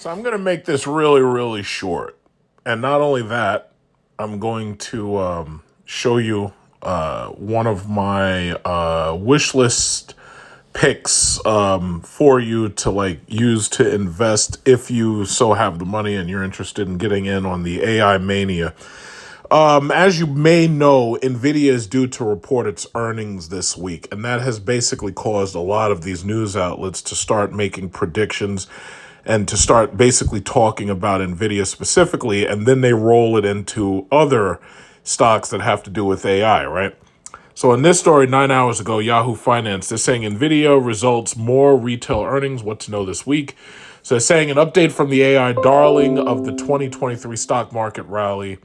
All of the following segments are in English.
So I'm going to make this really, really short. And not only that, I'm going to show you one of my wish list picks for you to use to invest if you so have the money and you're interested in getting in on the AI mania. As you may know, Nvidia is due to report its earnings this week, and that has basically caused a lot of these news outlets to start making predictions and to start basically talking about Nvidia specifically, and then they roll it into other stocks that have to do with AI, right? So in this story, 9 hours ago, Yahoo Finance, they're saying Nvidia results more retail earnings, what to know this week. So they're saying an update from the AI darling of the 2023 stock market rally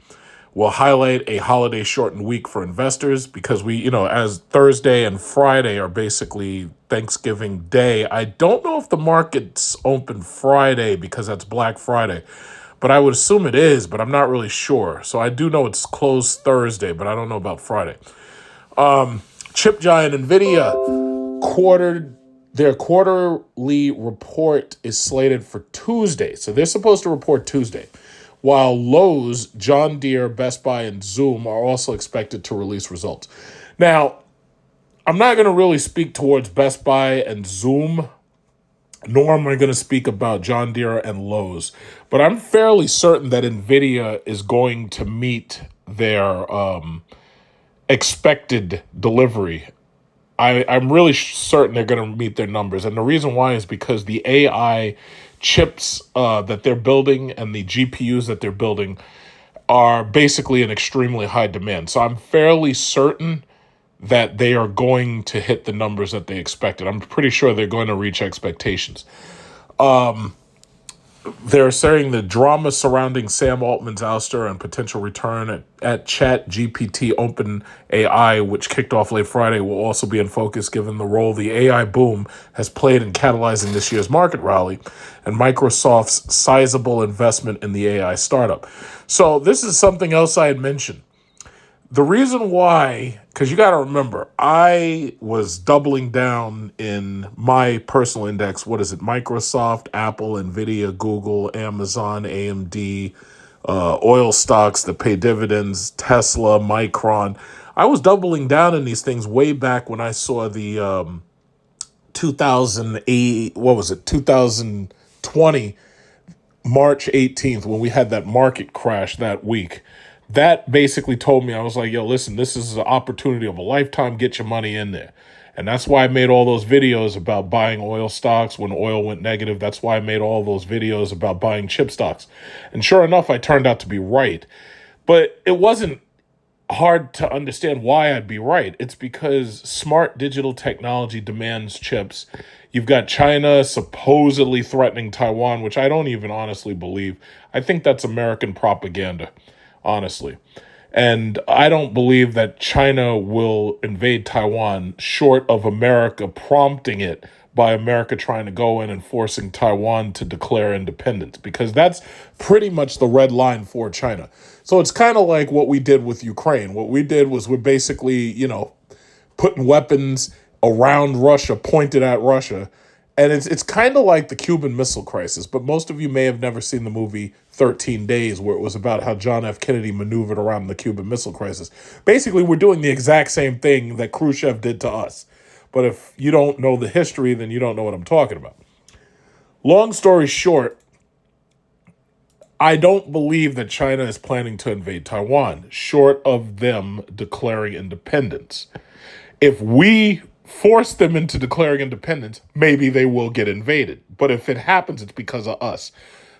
will highlight a holiday shortened week for investors because as Thursday and Friday are basically Thanksgiving Day. I don't know if the market's open Friday because that's Black Friday, but I would assume it is, but I'm not really sure. So I do know it's closed Thursday, but I don't know about Friday. Chip giant Nvidia their quarterly report is slated for Tuesday. So they're supposed to report Tuesday, while Lowe's, John Deere, Best Buy, and Zoom are also expected to release results. Now, I'm not going to really speak towards Best Buy and Zoom, nor am I going to speak about John Deere and Lowe's, but I'm fairly certain that Nvidia is going to meet their expected delivery. I'm really certain they're going to meet their numbers. And the reason why is because the AI chips that they're building and the GPUs that they're building are basically in extremely high demand. So I'm fairly certain that they are going to hit the numbers that they expected. I'm pretty sure they're going to reach expectations. They're saying the drama surrounding Sam Altman's ouster and potential return at Chat GPT Open AI, which kicked off late Friday, will also be in focus given the role the AI boom has played in catalyzing this year's market rally and Microsoft's sizable investment in the AI startup. So this is something else I had mentioned. The reason why, because you got to remember, I was doubling down in my personal index. What is it? Microsoft, Apple, Nvidia, Google, Amazon, AMD, oil stocks that pay dividends, Tesla, Micron. I was doubling down in these things way back when I saw the 2008, 2020, March 18th, when we had that market crash that week. That basically told me, I was like, yo, listen, this is an opportunity of a lifetime. Get your money in there. And that's why I made all those videos about buying oil stocks when oil went negative. That's why I made all those videos about buying chip stocks. And sure enough, I turned out to be right. But it wasn't hard to understand why I'd be right. It's because smart digital technology demands chips. You've got China supposedly threatening Taiwan, which I don't even honestly believe. I think that's American propaganda, honestly. And I don't believe that China will invade Taiwan short of America prompting it by America trying to go in and forcing Taiwan to declare independence, because that's pretty much the red line for China. So it's kind of like what we did with Ukraine. What we did was we're basically, putting weapons around Russia, pointed at Russia. And it's kind of like the Cuban Missile Crisis, but most of you may have never seen the movie 13 Days, where it was about how John F. Kennedy maneuvered around the Cuban Missile Crisis. Basically, we're doing the exact same thing that Khrushchev did to us. But if you don't know the history, then you don't know what I'm talking about. Long story short, I don't believe that China is planning to invade Taiwan, short of them declaring independence. If we force them into declaring independence, maybe they will get invaded. But if it happens, it's because of us.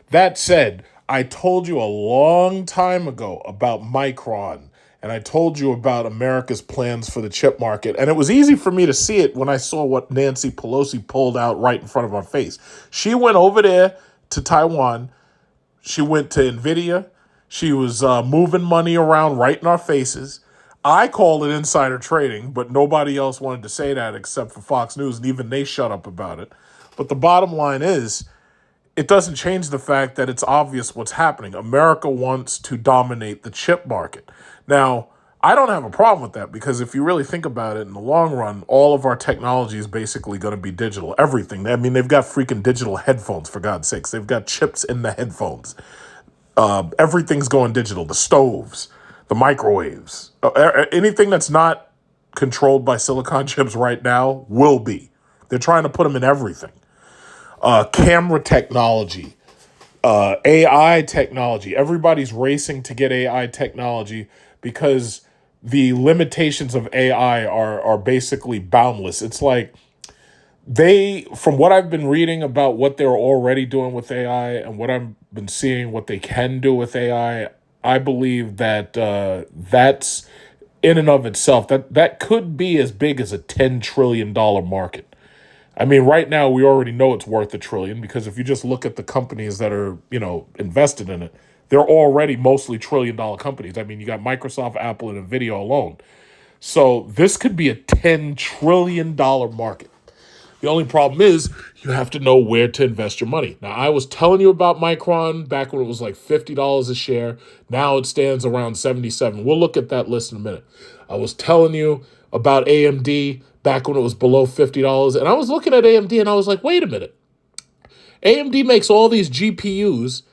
That said, I told you a long time ago about Micron, and I told you about America's plans for the chip market. And it was easy for me to see it when I saw what Nancy Pelosi pulled out right in front of our face. She went over there to Taiwan. She went to Nvidia. She was moving money around right in our faces. I called it insider trading, but nobody else wanted to say that except for Fox News, and even they shut up about it. But the bottom line is, it doesn't change the fact that it's obvious what's happening. America wants to dominate the chip market. Now, I don't have a problem with that because if you really think about it in the long run, all of our technology is basically going to be digital. Everything. I mean, they've got freaking digital headphones, for God's sakes. They've got chips in the headphones. Everything's going digital. The stoves, the microwaves, anything that's not controlled by silicon chips right now will be. They're trying to put them in everything. Camera technology, AI technology. Everybody's racing to get AI technology because the limitations of AI are basically boundless. It's like from what I've been reading about what they're already doing with AI and what I've been seeing what they can do with AI, I believe that that's in and of itself, that could be as big as a $10 trillion market. I mean, right now we already know it's worth $1 trillion because if you just look at the companies that are, invested in it, they're already mostly $1 trillion companies. I mean, you got Microsoft, Apple, and Nvidia alone. So this could be a $10 trillion market. The only problem is you have to know where to invest your money. Now, I was telling you about Micron back when it was like $50 a share. Now it stands around 77. We'll look at that list in a minute. I was telling you about AMD back when it was below $50. And I was looking at AMD and I was like, wait a minute. AMD makes all these GPUs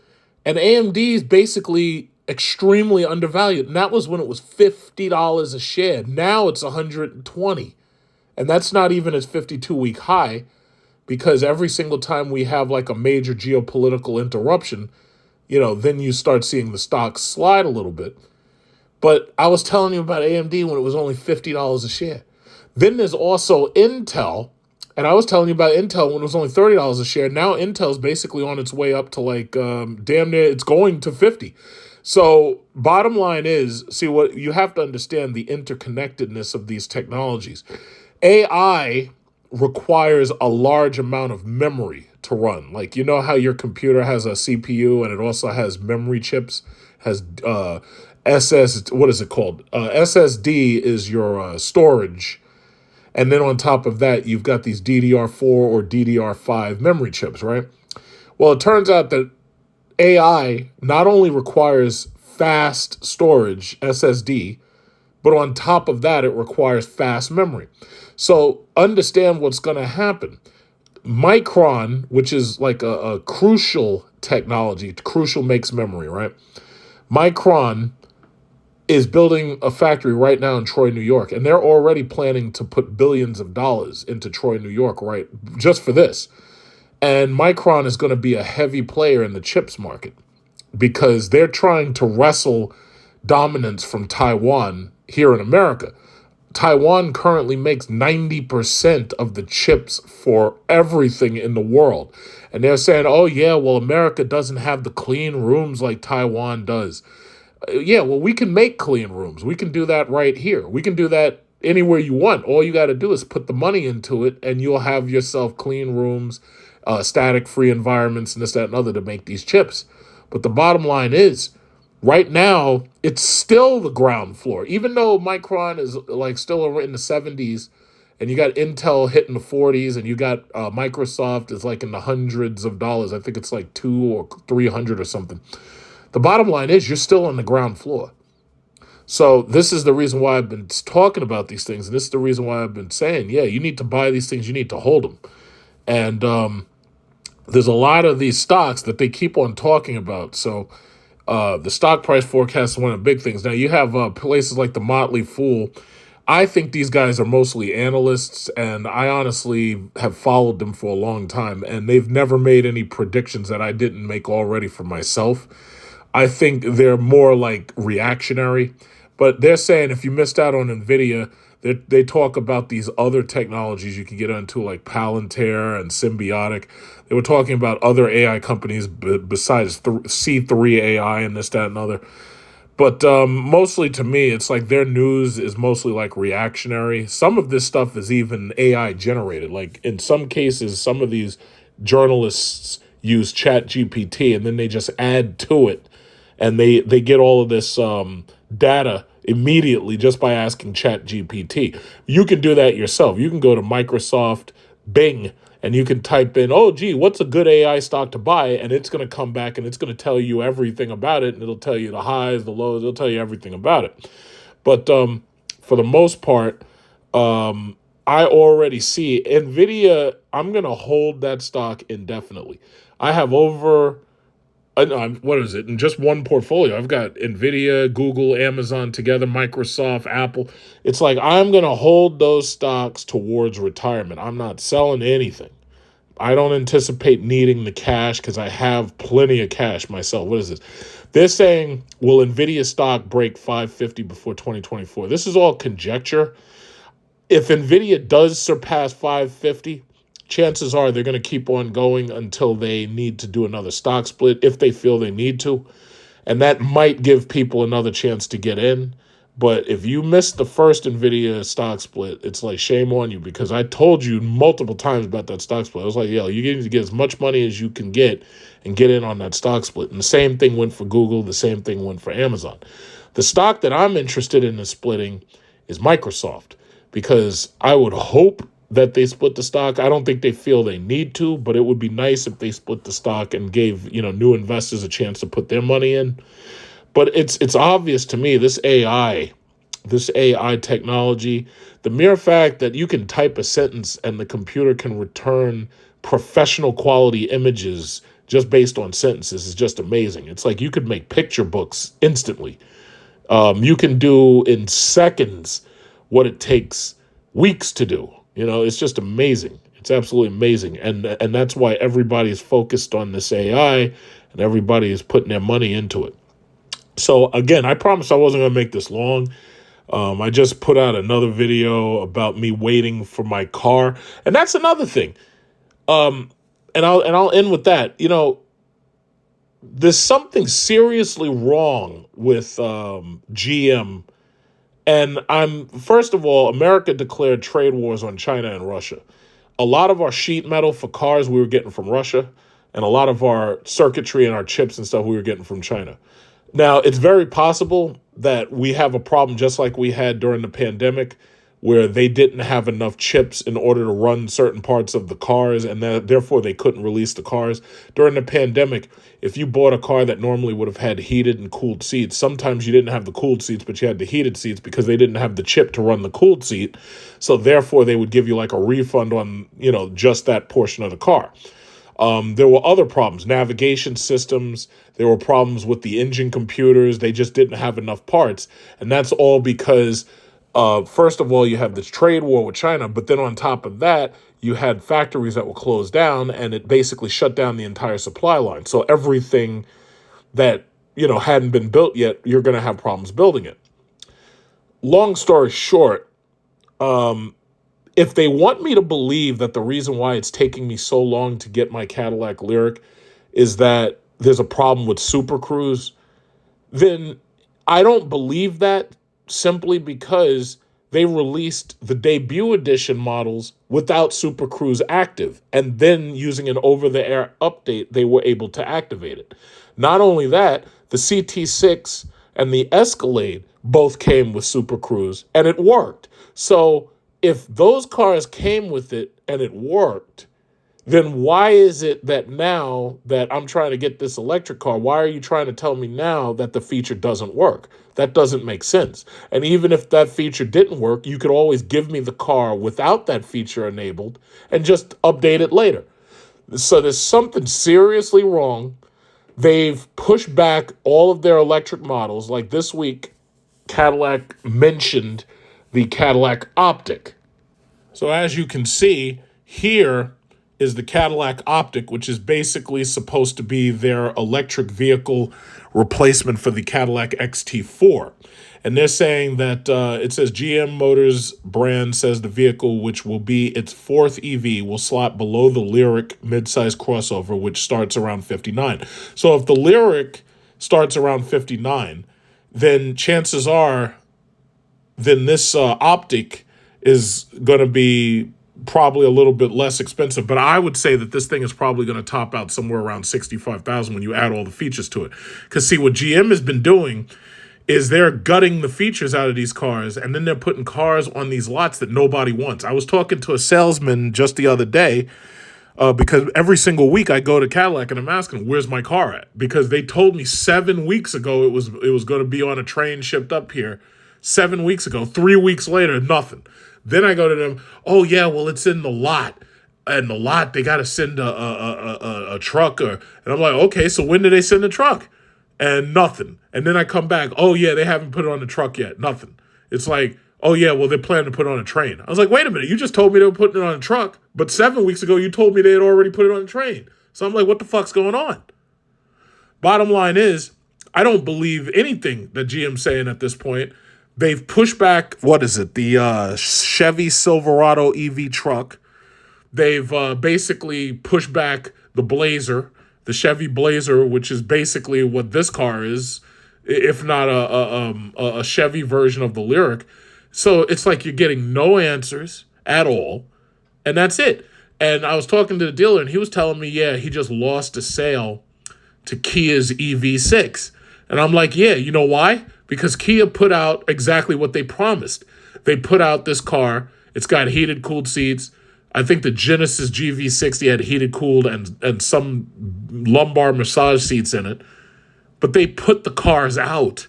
and AMD is basically extremely undervalued. And that was when it was $50 a share. Now it's 120. And that's not even its 52-week high because every single time we have like a major geopolitical interruption, then you start seeing the stock slide a little bit. But I was telling you about AMD when it was only $50 a share. Then there's also Intel. And I was telling you about Intel when it was only $30 a share. Now Intel's basically on its way up to like damn near, it's going to 50. So bottom line is, see, what you have to understand the interconnectedness of these technologies. AI requires a large amount of memory to run. Like, you know how your computer has a CPU and it also has memory chips, has what is it called? SSD is your storage. And then on top of that, you've got these DDR4 or DDR5 memory chips, right? Well, it turns out that AI not only requires fast storage, SSD, but on top of that, it requires fast memory. So understand what's going to happen. Micron, which is like a crucial technology, crucial makes memory, right? Micron is building a factory right now in Troy, New York, and they're already planning to put billions of dollars into Troy, New York, right, just for this. And Micron is going to be a heavy player in the chips market because they're trying to wrestle dominance from Taiwan here in America. Taiwan currently makes 90% of the chips for everything in the world. And they're saying, oh, yeah, well, America doesn't have the clean rooms like Taiwan does. Yeah, well, we can make clean rooms. We can do that right here. We can do that anywhere you want. All you got to do is put the money into it, and you'll have yourself clean rooms, static-free environments, and this, that, and other to make these chips. But the bottom line is, right now, it's still the ground floor. Even though Micron is like still in the 70s, and you got Intel hitting the 40s, and you got Microsoft is like in the hundreds of dollars. I think it's like 200 or 300 or something. The bottom line is you're still on the ground floor. So this is the reason why I've been talking about these things. And this is the reason why I've been saying, yeah, you need to buy these things. You need to hold them. And there's a lot of these stocks that they keep on talking about. So the stock price forecast is one of the big things. Now, you have places like the Motley Fool. I think these guys are mostly analysts, and I honestly have followed them for a long time, and they've never made any predictions that I didn't make already for myself. I think they're more like reactionary, but they're saying if you missed out on Nvidia, they talk about these other technologies you can get into like Palantir and Symbiotic. They were talking about other AI companies besides C3 AI and this, that, and other. But mostly to me, it's like their news is mostly like reactionary. Some of this stuff is even AI generated. Like in some cases, some of these journalists use Chat GPT and then they just add to it. And they get all of this data immediately just by asking Chat GPT. You can do that yourself. You can go to Microsoft Bing and you can type in, oh, gee, what's a good AI stock to buy? And it's going to come back and it's going to tell you everything about it. And it'll tell you the highs, the lows. It'll tell you everything about it. But for the most part, I already see Nvidia. I'm gonna hold that stock indefinitely. I have over what is it? In just one portfolio, I've got Nvidia, Google, Amazon together, Microsoft, Apple. It's like I'm going to hold those stocks towards retirement. I'm not selling anything. I don't anticipate needing the cash because I have plenty of cash myself. What is this? They're saying, will Nvidia stock break 550 before 2024? This is all conjecture. If Nvidia does surpass 550, chances are they're going to keep on going until they need to do another stock split if they feel they need to. And that might give people another chance to get in. But if you missed the first Nvidia stock split, it's like shame on you, because I told you multiple times about that stock split. I was like, yo, you need to get as much money as you can get and get in on that stock split. And the same thing went for Google. The same thing went for Amazon. The stock that I'm interested in splitting is Microsoft, because I would hope that they split the stock. I don't think they feel they need to, but it would be nice if they split the stock and gave, new investors a chance to put their money in. But it's obvious to me, this AI technology, the mere fact that you can type a sentence and the computer can return professional quality images just based on sentences is just amazing. It's like you could make picture books instantly. You can do in seconds what it takes weeks to do. It's just amazing. It's absolutely amazing. And that's why everybody is focused on this AI and everybody is putting their money into it. So again, I promised I wasn't going to make this long. I just put out another video about me waiting for my car. And that's another thing. And I'll end with that. There's something seriously wrong with GM. And first of all, America declared trade wars on China and Russia. A lot of our sheet metal for cars we were getting from Russia, and a lot of our circuitry and our chips and stuff we were getting from China. Now, it's very possible that we have a problem just like we had during the pandemic, where they didn't have enough chips in order to run certain parts of the cars, and therefore they couldn't release the cars. During the pandemic, if you bought a car that normally would have had heated and cooled seats, sometimes you didn't have the cooled seats, but you had the heated seats because they didn't have the chip to run the cooled seat. So therefore, they would give you like a refund on, just that portion of the car. There were other problems, navigation systems. There were problems with the engine computers. They just didn't have enough parts. And that's all because, first of all, you have this trade war with China. But then on top of that, you had factories that were closed down, and it basically shut down the entire supply line. So everything that, hadn't been built yet, you're going to have problems building it. Long story short, if they want me to believe that the reason why it's taking me so long to get my Cadillac Lyriq is that there's a problem with Super Cruise, then I don't believe that, simply because they released the debut edition models without Super Cruise active. And then using an over-the-air update, they were able to activate it. Not only that, the CT6 and the Escalade both came with Super Cruise, and it worked. So if those cars came with it and it worked, then why is it that now that I'm trying to get this electric car, why are you trying to tell me now that the feature doesn't work? That doesn't make sense. And even if that feature didn't work, you could always give me the car without that feature enabled and just update it later. So there's something seriously wrong. They've pushed back all of their electric models. Like this week, Cadillac mentioned the Cadillac Optic. So as you can see, here is the Cadillac Optic, which is basically supposed to be their electric vehicle replacement for the Cadillac XT4. And they're saying that it says GM Motors brand says the vehicle, which will be its fourth EV, will slot below the Lyriq midsize crossover, which starts around 59. So if the Lyriq starts around 59, then chances are then this Optic is going to be probably a little bit less expensive. But I would say that this thing is probably going to top out somewhere around $65,000 when you add all the features to it. Because see, what GM has been doing is they're gutting the features out of these cars, and then they're putting cars on these lots that nobody wants. I was talking to a salesman just the other day, because every single week I go to Cadillac and I'm asking, where's my car at? Because they told me 7 weeks ago it was going to be on a train shipped up here. 7 weeks ago. 3 weeks later, nothing. Then I go to them, oh yeah, well it's in the lot. And the lot, they got to send a truck. And I'm like, okay, so when did they send the truck? And nothing. And then I come back, oh yeah, they haven't put it on the truck yet. Nothing. It's like, oh yeah, well they're planning to put it on a train. I was like, wait a minute, you just told me they were putting it on a truck, but 7 weeks ago you told me they had already put it on a train. So I'm like, what the fuck's going on? Bottom line is, I don't believe anything that GM's saying at this point. They've pushed back, what is it, the Chevy Silverado EV truck. They've basically pushed back the Blazer, the Chevy Blazer, which is basically what this car is, if not a Chevy version of the Lyric. So it's like you're getting no answers at all, and that's it. And I was talking to the dealer, and he was telling me, yeah, he just lost a sale to Kia's EV6. And I'm like, yeah, you know why? Because Kia put out exactly what they promised. They put out this car. It's got heated, cooled seats. I think the Genesis GV60 had heated, cooled, and some lumbar massage seats in it. But they put the cars out.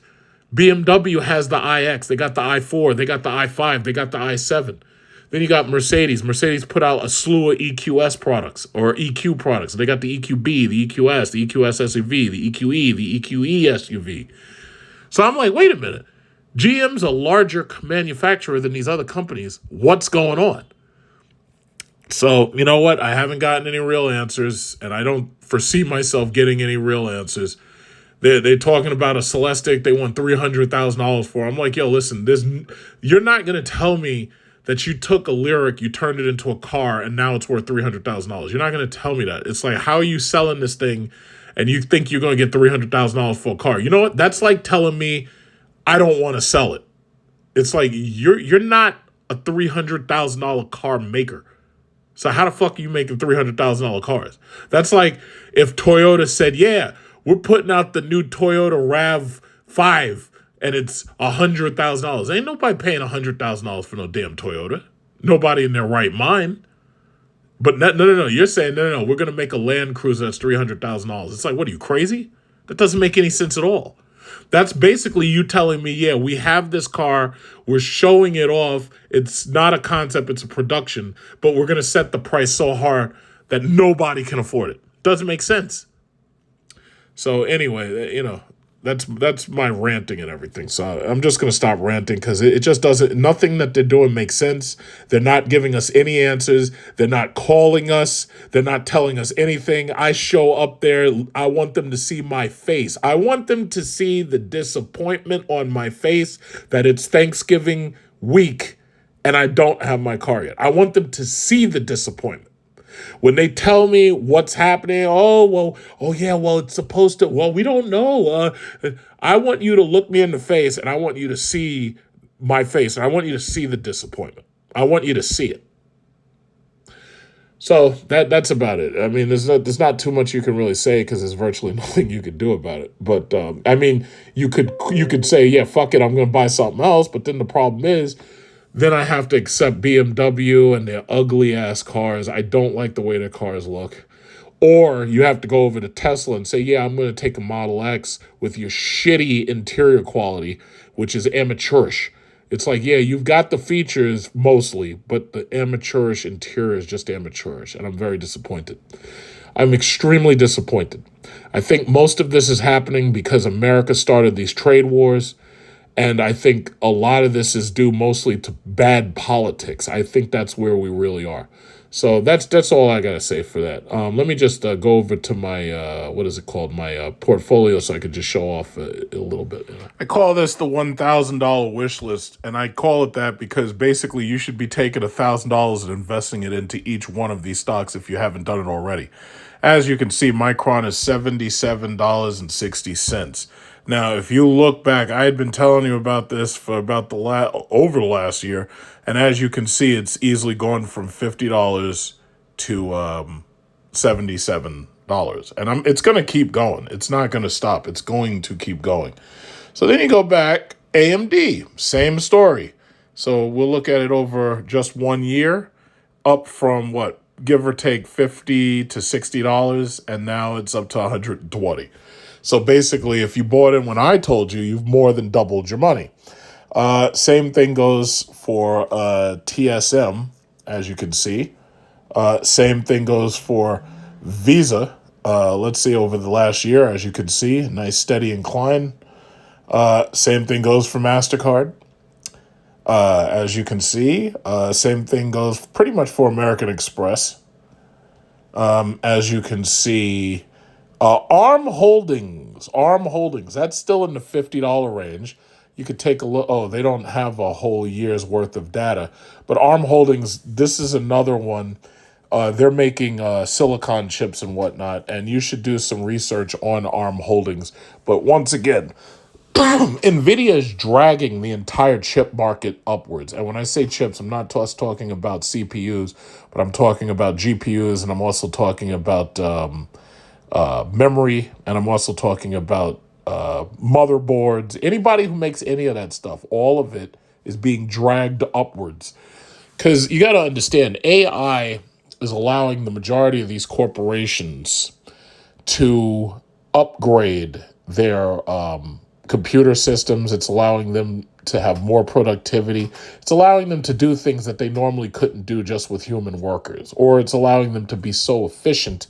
BMW has the iX. They got the i4. They got the i5. They got the i7. Then you got Mercedes. Mercedes put out a slew of EQS products or EQ products. They got the EQB, the EQS, the EQS SUV, the EQE, the EQE SUV. So I'm like, wait a minute. GM's a larger manufacturer than these other companies. What's going on? So, you know what? I haven't gotten any real answers, and I don't foresee myself getting any real answers. They're talking about a Celestiq they want $300,000 for. I'm like, yo, listen, you're not going to tell me that you took a Lyric, you turned it into a car, and now it's worth $300,000. You're not going to tell me that. It's like, how are you selling this thing, and you think you're going to get $300,000 for a car? You know what? That's like telling me I don't want to sell it. It's like you're not a $300,000 car maker. So how the fuck are you making $300,000 cars? That's like if Toyota said, yeah, we're putting out the new Toyota RAV5 and it's $100,000. Ain't nobody paying $100,000 for no damn Toyota. Nobody in their right mind. But no. You're saying, no. We're going to make a Land Cruiser that's $300,000. It's like, what are you, crazy? That doesn't make any sense at all. That's basically you telling me, yeah, we have this car, we're showing it off, it's not a concept, it's a production, but we're going to set the price so hard that nobody can afford it. Doesn't make sense. So anyway, you know, that's my ranting and everything. So I'm just going to stop ranting because it just doesn't, nothing that they're doing makes sense. They're not giving us any answers. They're not calling us. They're not telling us anything. I show up there. I want them to see my face. I want them to see the disappointment on my face that it's Thanksgiving week and I don't have my car yet. I want them to see the disappointment. When they tell me what's happening, it's supposed to, we don't know. I want you to look me in the face and I want you to see my face and I want you to see the disappointment. I want you to see it. So that's about it. I mean, there's not too much you can really say because there's virtually nothing you can do about it. But I mean, you could say, yeah, fuck it, I'm going to buy something else. But then the problem is, then I have to accept BMW and their ugly-ass cars. I don't like the way their cars look. Or you have to go over to Tesla and say, yeah, I'm going to take a Model X with your shitty interior quality, which is amateurish. It's like, yeah, you've got the features mostly, but the amateurish interior is just amateurish, and I'm very disappointed. I'm extremely disappointed. I think most of this is happening because America started these trade wars. And I think a lot of this is due mostly to bad politics. I think that's where we really are. So that's all I got to say for that. Let me just go over to my, my portfolio so I could just show off a little bit. I call this the $1,000 wish list. And I call it that because basically you should be taking $1,000 and investing it into each one of these stocks if you haven't done it already. As you can see, Micron is $77.60. Now, if you look back, I had been telling you about this for about over the last year, and as you can see, it's easily gone from $50 to $77, and it's going to keep going. It's not going to stop. It's going to keep going. So then you go back, AMD, same story. So we'll look at it over just 1 year, up from give or take $50 to $60, and now it's up to $120. So basically, if you bought in when I told you, you've more than doubled your money. Same thing goes for TSM, as you can see. Same thing goes for Visa. Let's see, over the last year, as you can see, a nice steady incline. Same thing goes for MasterCard. As you can see, same thing goes pretty much for American Express. As you can see, ARM Holdings, that's still in the $50 range. You could take a look. Oh, they don't have a whole year's worth of data. But ARM Holdings, this is another one. They're making silicon chips and whatnot, and you should do some research on ARM Holdings. But once again, Nvidia is dragging the entire chip market upwards. And when I say chips, I'm not just talking about CPUs, but I'm talking about GPUs, and I'm also talking about memory, and I'm also talking about motherboards. Anybody who makes any of that stuff, all of it is being dragged upwards. Because you got to understand, AI is allowing the majority of these corporations to upgrade their computer systems. It's allowing them to have more productivity. It's allowing them to do things that they normally couldn't do just with human workers. Or it's allowing them to be so efficient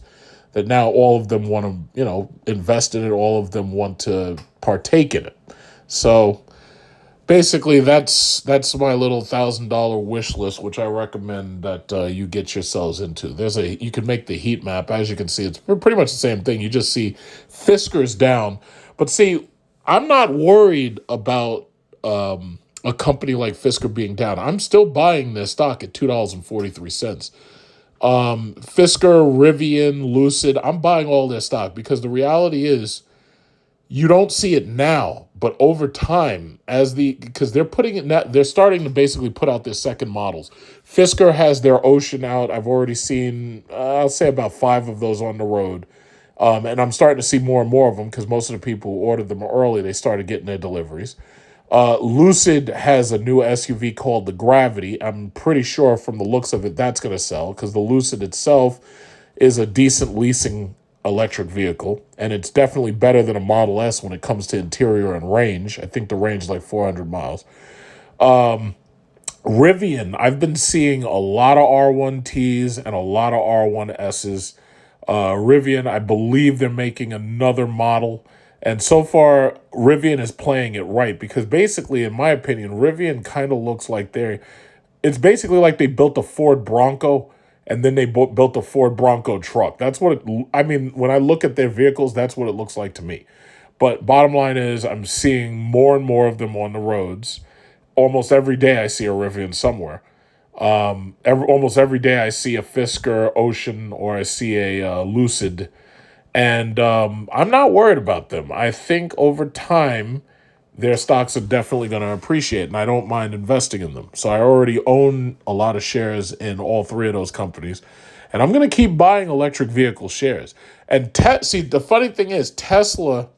that now all of them want to, invest in it. All of them want to partake in it. So basically, that's my little $1,000 wish list, which I recommend that you get yourselves into. You can make the heat map. As you can see, it's pretty much the same thing. You just see Fisker's down, but see, I'm not worried about a company like Fisker being down. I'm still buying their stock at $2.43. Fisker, Rivian, Lucid, I'm buying all their stock because the reality is you don't see it now, but over time, because they're starting to basically put out their second models. Fisker has their Ocean out. I've already seen, I'll say about 5 of those on the road. And I'm starting to see more and more of them because most of the people who ordered them early, they started getting their deliveries. Lucid has a new SUV called the Gravity. I'm pretty sure from the looks of it, that's going to sell because the Lucid itself is a decent leasing electric vehicle, and it's definitely better than a Model S when it comes to interior and range. I think the range is like 400 miles. Rivian, I've been seeing a lot of R1Ts and a lot of R1Ss. Rivian, I believe they're making another model. And so far, Rivian is playing it right because basically, in my opinion, Rivian kind of looks like it's basically like they built a Ford Bronco and then they built a Ford Bronco truck. That's what when I look at their vehicles, that's what it looks like to me. But bottom line is, I'm seeing more and more of them on the roads. Almost every day I see a Rivian somewhere. Almost every day I see a Fisker Ocean or I see a Lucid. And I'm not worried about them. I think over time, their stocks are definitely going to appreciate, and I don't mind investing in them. So I already own a lot of shares in all 3 of those companies, and I'm going to keep buying electric vehicle shares. And see, the funny thing is, Tesla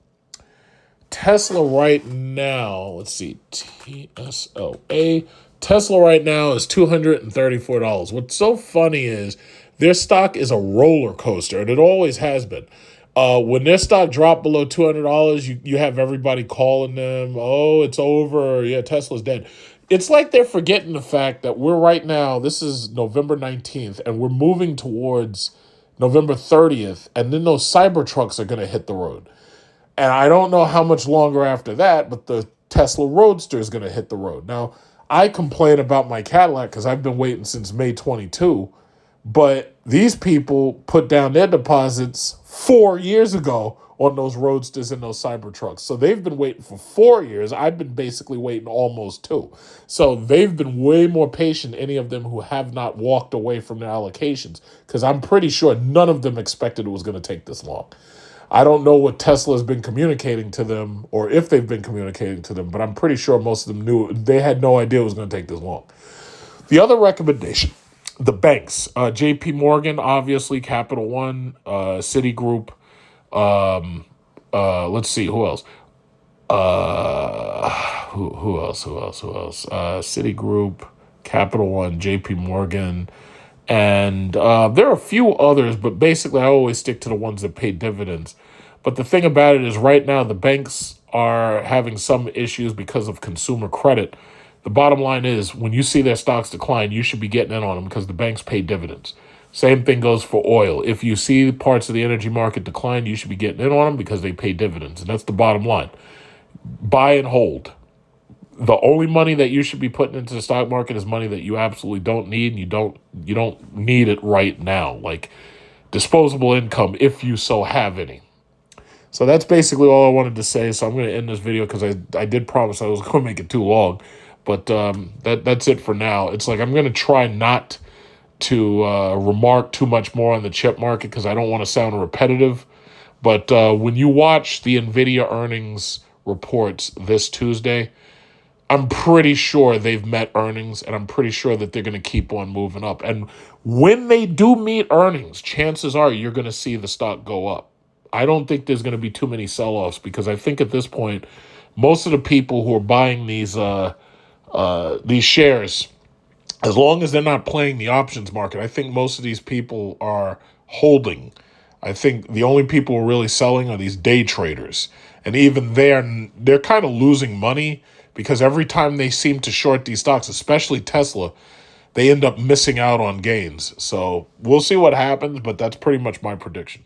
right now, let's see, TSLA, Tesla right now is $234. What's so funny is their stock is a roller coaster, and it always has been. When their stock dropped below $200, you have everybody calling them, oh, it's over. Yeah, Tesla's dead. It's like they're forgetting the fact that we're right now, this is November 19th, and we're moving towards November 30th, and then those Cybertrucks are going to hit the road. And I don't know how much longer after that, but the Tesla Roadster is going to hit the road. Now, I complain about my Cadillac because I've been waiting since May 22. But these people put down their deposits 4 years ago on those Roadsters and those Cybertrucks. So they've been waiting for 4 years. I've been basically waiting almost 2. So they've been way more patient, any of them who have not walked away from their allocations, because I'm pretty sure none of them expected it was going to take this long. I don't know what Tesla has been communicating to them or if they've been communicating to them, but I'm pretty sure most of them knew. They had no idea it was going to take this long. The other recommendation, the banks, JP Morgan, obviously, Capital One, Citigroup. Let's see, who else? Who else? Citigroup, Capital One, JP Morgan. And there are a few others, but basically I always stick to the ones that pay dividends. But the thing about it is right now the banks are having some issues because of consumer credit. The bottom line is when you see their stocks decline, you should be getting in on them because the banks pay dividends. Same thing goes for oil. If you see parts of the energy market decline, you should be getting in on them because they pay dividends. And that's the bottom line. Buy and hold. The only money that you should be putting into the stock market is money that you absolutely don't need, and you don't need it right now. Like disposable income, if you so have any. So that's basically all I wanted to say. So I'm going to end this video because I did promise I was going to make it too long. But that's it for now. It's like I'm going to try not to remark too much more on the chip market because I don't want to sound repetitive. But when you watch the Nvidia earnings reports this Tuesday, I'm pretty sure they've met earnings, and I'm pretty sure that they're going to keep on moving up. And when they do meet earnings, chances are you're going to see the stock go up. I don't think there's going to be too many sell-offs because I think at this point, most of the people who are buying these shares, as long as they're not playing the options market, I think most of these people are holding. I think the only people who are really selling are these day traders. And even they're kind of losing money because every time they seem to short these stocks, especially Tesla, they end up missing out on gains. So we'll see what happens, but that's pretty much my prediction.